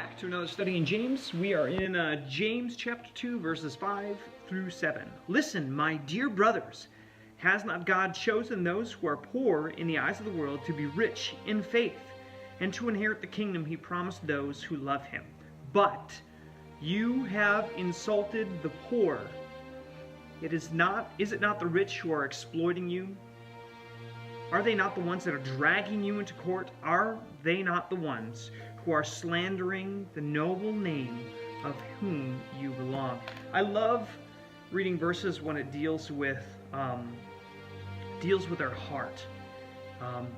back to another study in James. We are in James chapter 2, verses 5 through 7. Listen, my dear brothers, has not God chosen those who are poor in the eyes of the world to be rich in faith and to inherit the kingdom he promised those who love him? But you have insulted the poor. Is it not the rich who are exploiting you? Are they not the ones that are dragging you into court? Are they not the ones who are slandering the noble name of whom you belong? I love reading verses when it deals with our heart.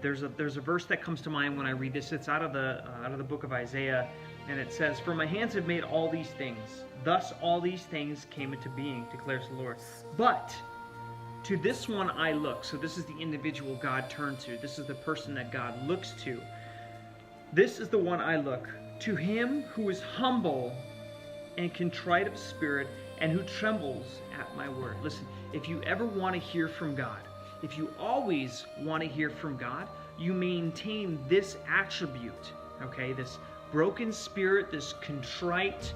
There's a verse that comes to mind when I read this. It's out of the book of Isaiah, and it says, "For my hands have made all these things. Thus all these things came into being, declares the Lord. But to this one I look." So this is the individual God turned to. This is the person that God looks to. "This is the one I look, to him who is humble and contrite of spirit and who trembles at my word." Listen, if you ever want to hear from God, if you always want to hear from God, you maintain this attribute, okay? This broken spirit, this contrite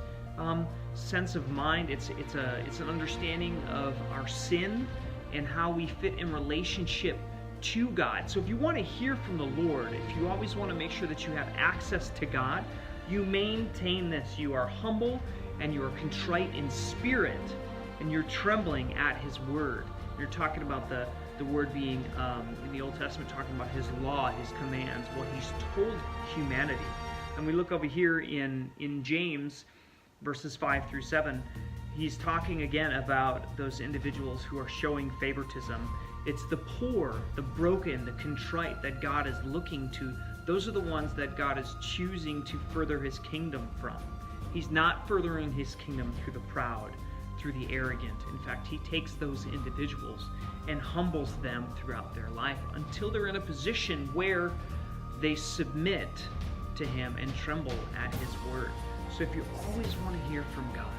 sense of mind. It's an understanding of our sin and how we fit in relationship to God. So if you want to hear from the Lord, if you always want to make sure that you have access to God, you maintain this. You are humble and you are contrite in spirit and you're trembling at his word. You're talking about the word being, in the Old Testament, talking about his law, his commands, what he's told humanity. And we look over here in James, verses 5 through 7, he's talking again about those individuals who are showing favoritism. It's the poor, the broken, the contrite that God is looking to. Those are the ones that God is choosing to further his kingdom from. He's not furthering his kingdom through the proud, through the arrogant. In fact, he takes those individuals and humbles them throughout their life until they're in a position where they submit to him and tremble at his word. So if you always want to hear from God,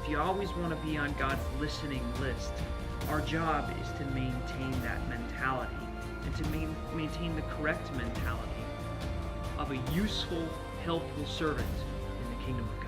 if you always want to be on God's listening list, our job is to maintain that mentality and to maintain the correct mentality of a useful, helpful servant in the kingdom of God.